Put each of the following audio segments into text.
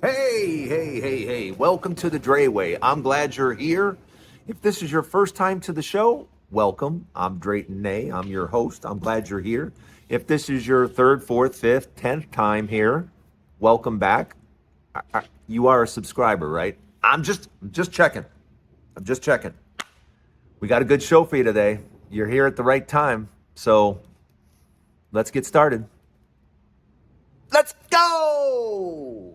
Hey. Welcome to the Drayway. I'm glad you're here. If this is your first time to the show, welcome. I'm Drayton Nay. I'm your host. I'm glad you're here. If this is your third, fourth, fifth, 10th time here, welcome back. You are a subscriber, right? I'm just checking. I'm just checking. We got a good show for you today. You're here at the right time. So let's get started. Let's go!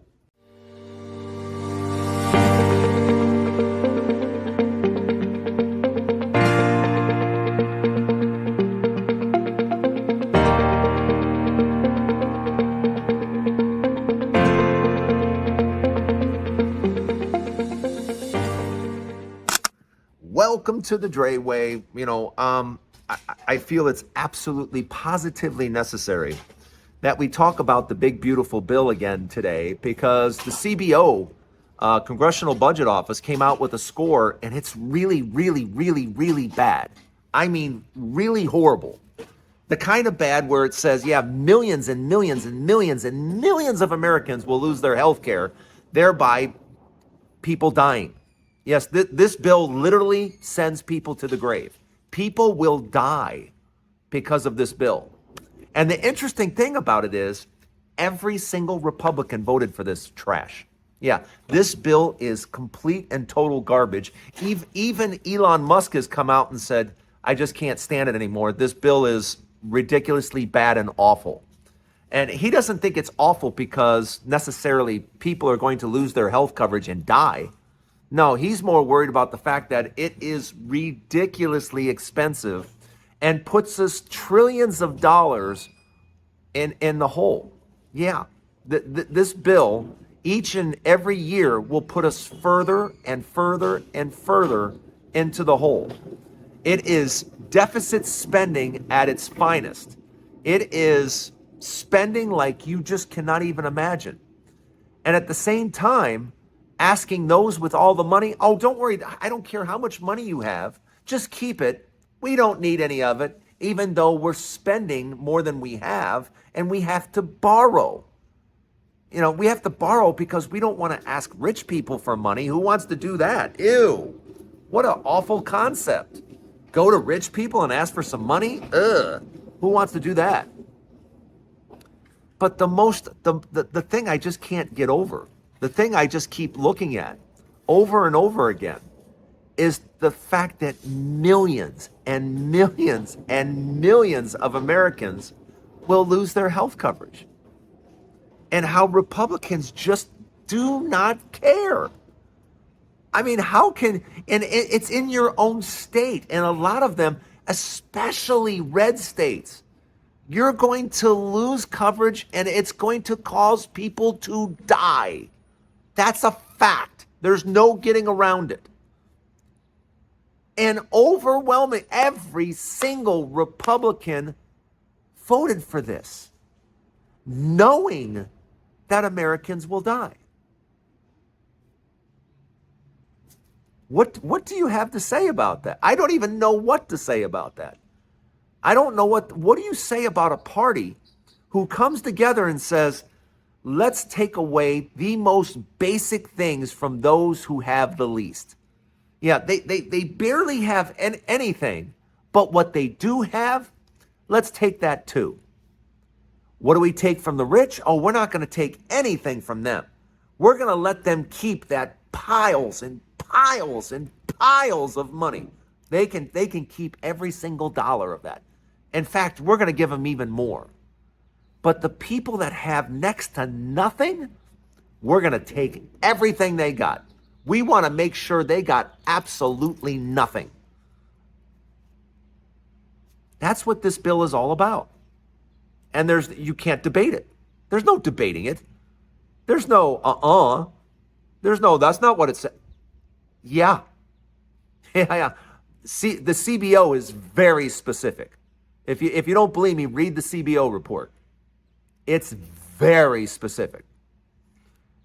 Welcome to the Drayway. I feel it's absolutely positively necessary that we talk about the big, beautiful bill again today because the CBO, Congressional Budget Office, came out with a score and it's really, really, really, really bad. I mean, really horrible. The kind of bad where it says, yeah, millions and millions and millions and millions of Americans will lose their health care, thereby people dying. Yes, this bill literally sends people to the grave. People will die because of this bill. And the interesting thing about it is every single Republican voted for this trash. Yeah, this bill is complete and total garbage. Even Elon Musk has come out and said, I just can't stand it anymore. This bill is ridiculously bad and awful. And he doesn't think it's awful because necessarily people are going to lose their health coverage and die. No, he's more worried about the fact that it is ridiculously expensive and puts us trillions of dollars in the hole. Yeah, this bill each and every year will put us further and further and further into the hole. It is deficit spending at its finest. It is spending like you just cannot even imagine. And at the same time, asking those with all the money, oh, don't worry, I don't care how much money you have, just keep it. We don't need any of it, even though we're spending more than we have, and we have to borrow. We have to borrow because we don't want to ask rich people for money. Who wants to do that? Ew, what an awful concept. Go to rich people and ask for some money? Ugh, who wants to do that? But the thing I just can't get over, the thing I just keep looking at over and over again is the fact that millions and millions and millions of Americans will lose their health coverage. And how Republicans just do not care. I mean, and it's in your own state, and a lot of them, especially red states, you're going to lose coverage and it's going to cause people to die. That's a fact. There's no getting around it. And overwhelming, every single Republican voted for this, knowing that Americans will die. What do you have to say about that? I don't even know what to say about that. I don't know what do you say about a party who comes together and says, let's take away the most basic things from those who have the least. Yeah, they barely have anything, but what they do have, let's take that too. What do we take from the rich? Oh, we're not going to take anything from them. We're going to let them keep that piles and piles and piles of money. They can keep every single dollar of that. In fact, we're going to give them even more. But the people that have next to nothing, we're going to take everything they got. We want to make sure they got absolutely nothing. That's what this bill is all about. And you can't debate it. There's no debating it. There's no There's no, that's not what it said. Yeah. Yeah. See, the CBO is very specific. If you don't believe me, read the CBO report. It's very specific.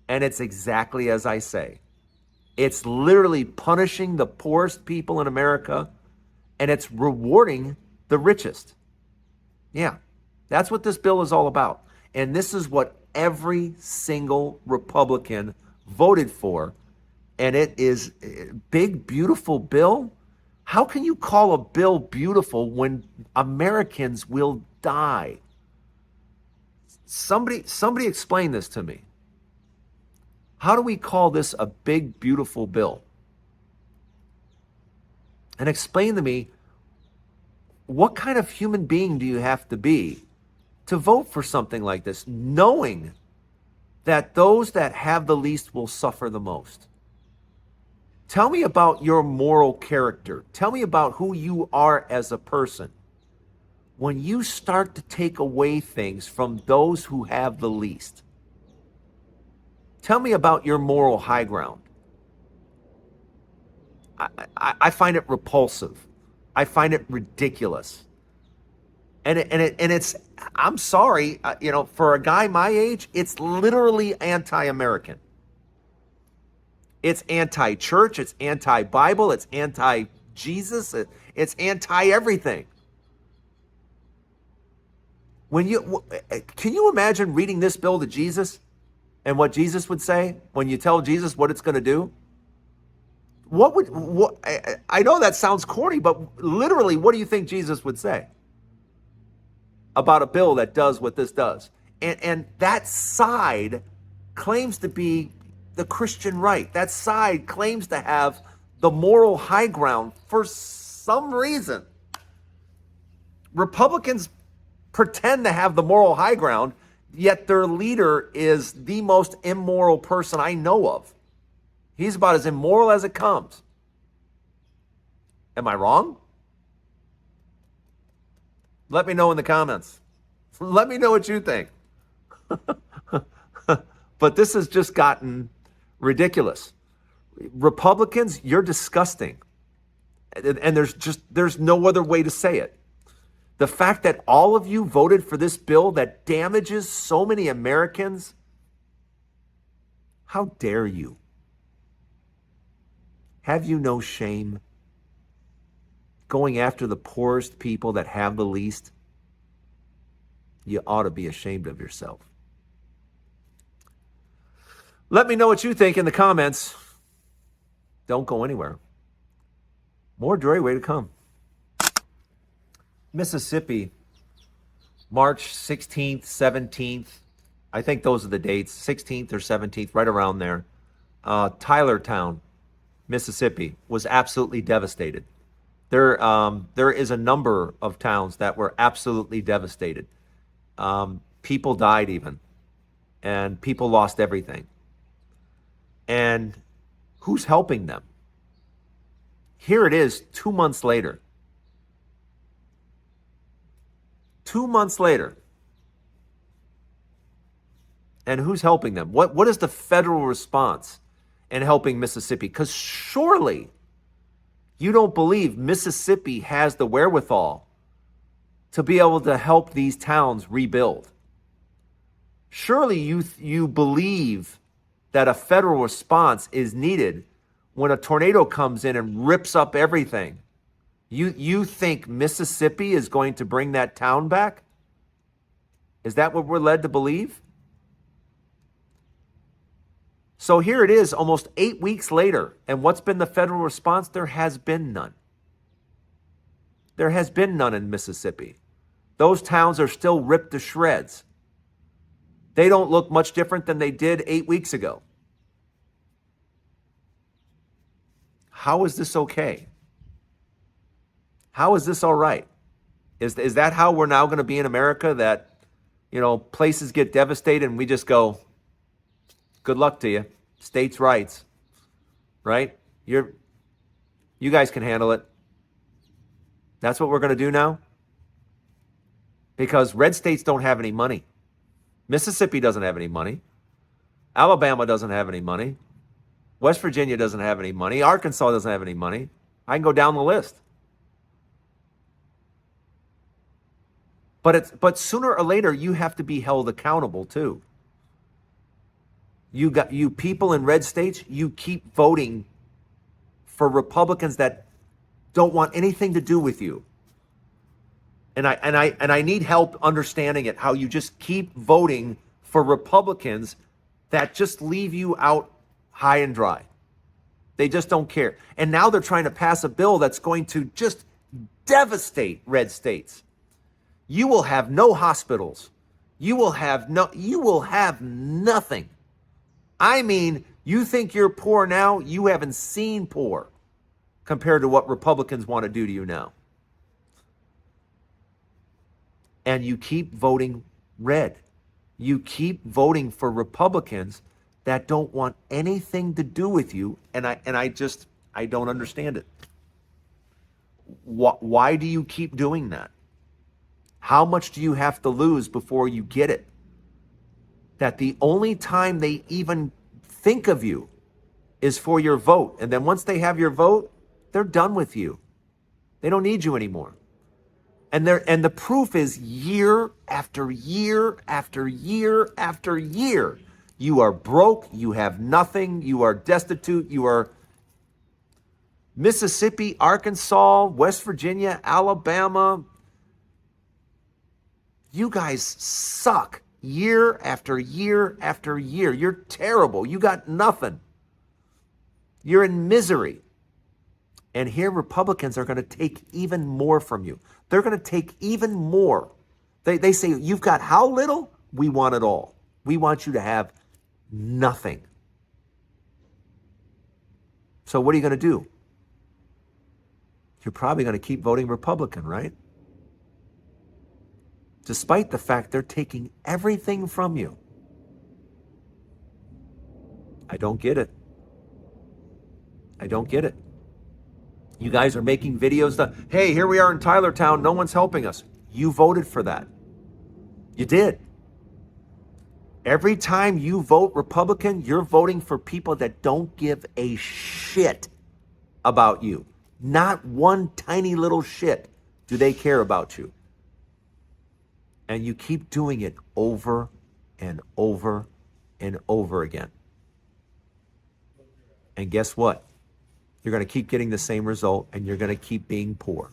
And it's exactly as I say. It's literally punishing the poorest people in America, and it's rewarding the richest. Yeah, that's what this bill is all about. And this is what every single Republican voted for, and it is a big, beautiful bill. How can you call a bill beautiful when Americans will die? Somebody explain this to me. How do we call this a big, beautiful bill? And explain to me, what kind of human being do you have to be to vote for something like this, knowing that those that have the least will suffer the most? Tell me about your moral character. Tell me about who you are as a person when you start to take away things from those who have the least. Tell me about your moral high ground. I find it repulsive. I find it ridiculous. And it's, I'm sorry, for a guy my age, it's literally anti-American. It's anti-church, it's anti-Bible, it's anti-Jesus, it's anti-everything. Can you imagine reading this bill to Jesus and what Jesus would say when you tell Jesus what it's going to do? I know that sounds corny, but literally, what do you think Jesus would say about a bill that does what this does? And that side claims to be the Christian right. That side claims to have the moral high ground for some reason. Republicans pretend to have the moral high ground, yet their leader is the most immoral person I know of. He's about as immoral as it comes. Am I wrong? Let me know in the comments. Let me know what you think. But this has just gotten ridiculous. Republicans, you're disgusting. And there's no other way to say it. The fact that all of you voted for this bill that damages so many Americans, how dare you? Have you no shame? Going after the poorest people that have the least? You ought to be ashamed of yourself. Let me know what you think in the comments. Don't go anywhere. More Dre Way to come. Mississippi, March 16th, 17th. I think those are the dates, 16th or 17th, right around there. Tylertown, Mississippi, was absolutely devastated. There is a number of towns that were absolutely devastated. People died even, and people lost everything. And who's helping them? Here it is 2 months later. 2 months later. And who's helping them? What is the federal response in helping Mississippi? Because surely you don't believe Mississippi has the wherewithal to be able to help these towns rebuild. Surely you believe that a federal response is needed when a tornado comes in and rips up everything. You think Mississippi is going to bring that town back? Is that what we're led to believe? So here it is, almost 8 weeks later, and what's been the federal response? There has been none. There has been none in Mississippi. Those towns are still ripped to shreds. They don't look much different than they did 8 weeks ago. How is this okay? How is this all right? Is that how we're now going to be in America, that, places get devastated and we just go, good luck to you, states' rights, right? You guys can handle it. That's what we're going to do now? Because red states don't have any money. Mississippi doesn't have any money. Alabama doesn't have any money. West Virginia doesn't have any money. Arkansas doesn't have any money. I can go down the list. But sooner or later, you have to be held accountable too. You people in red states, you keep voting for Republicans that don't want anything to do with you. And I need help understanding it, how you just keep voting for Republicans that just leave you out high and dry. They just don't care. And now they're trying to pass a bill that's going to just devastate red states. You will have no hospitals. You will have nothing. I mean, you think you're poor now, you haven't seen poor compared to what Republicans want to do to you now. And you keep voting red. You keep voting for Republicans that don't want anything to do with you, and I don't understand it. Why do you keep doing that? How much do you have to lose before you get it? That the only time they even think of you is for your vote. And then once they have your vote, they're done with you. They don't need you anymore. And the proof is year after year after year after year. You are broke, you have nothing, you are destitute, you are Mississippi, Arkansas, West Virginia, Alabama. You guys suck year after year after year. You're terrible. You got nothing. You're in misery. And here Republicans are going to take even more from you. They're going to take even more. They say, you've got how little? We want it all. We want you to have nothing. So what are you going to do? You're probably going to keep voting Republican, right? Despite the fact they're taking everything from you. I don't get it. I don't get it. You guys are making videos that, hey, here we are in Tylertown, no one's helping us. You voted for that. You did. Every time you vote Republican, you're voting for people that don't give a shit about you. Not one tiny little shit do they care about you. And you keep doing it over and over and over again. And guess what? You're going to keep getting the same result, and you're going to keep being poor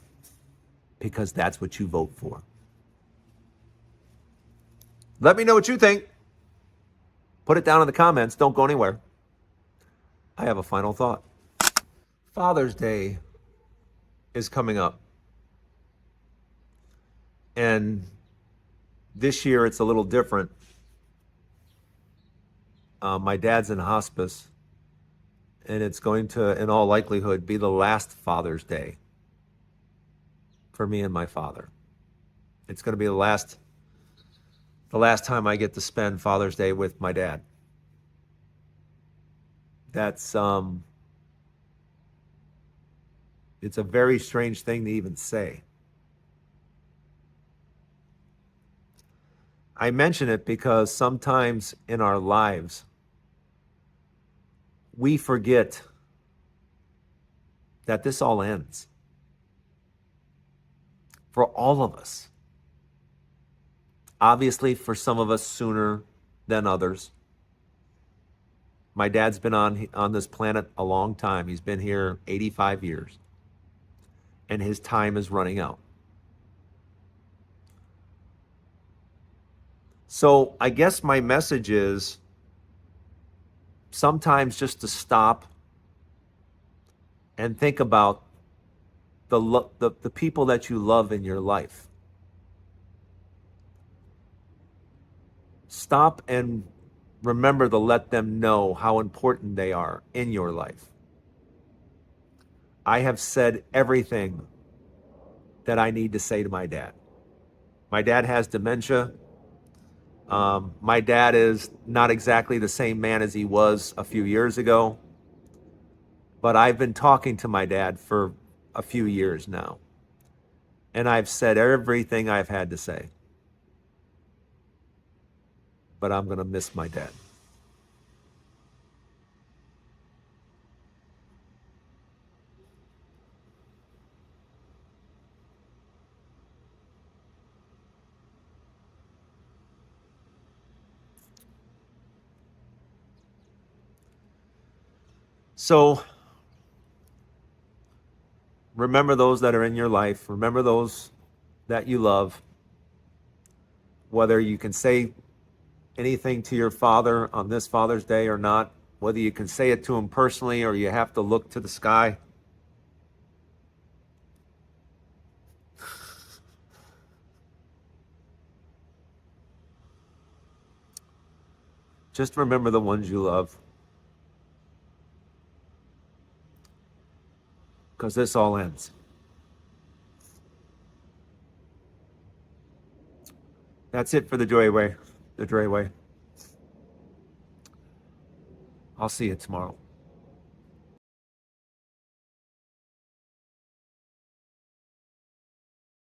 because that's what you vote for. Let me know what you think. Put it down in the comments. Don't go anywhere. I have a final thought. Father's Day is coming up. And this year it's a little different. My dad's in hospice. And it's going to, in all likelihood, be the last Father's Day for me and my father. It's going to be the last time I get to spend Father's Day with my dad. That's it's a very strange thing to even say. I mention it because sometimes in our lives, we forget that this all ends. For all of us. Obviously, for some of us sooner than others. My dad's been on this planet a long time. He's been here 85 years. And his time is running out. So I guess my message is sometimes just to stop and think about the people that you love in your life. Stop and remember to let them know how important they are in your life. I have said everything that I need to say to my dad. My dad has dementia. My dad is not exactly the same man as he was a few years ago, but I've been talking to my dad for a few years now, and I've said everything I've had to say, but I'm going to miss my dad. So remember those that are in your life. Remember those that you love. Whether you can say anything to your father on this Father's Day or not, whether you can say it to him personally or you have to look to the sky. Just remember the ones you love, because this all ends. That's it for the Dre Way. The Dre Way. I'll see you tomorrow.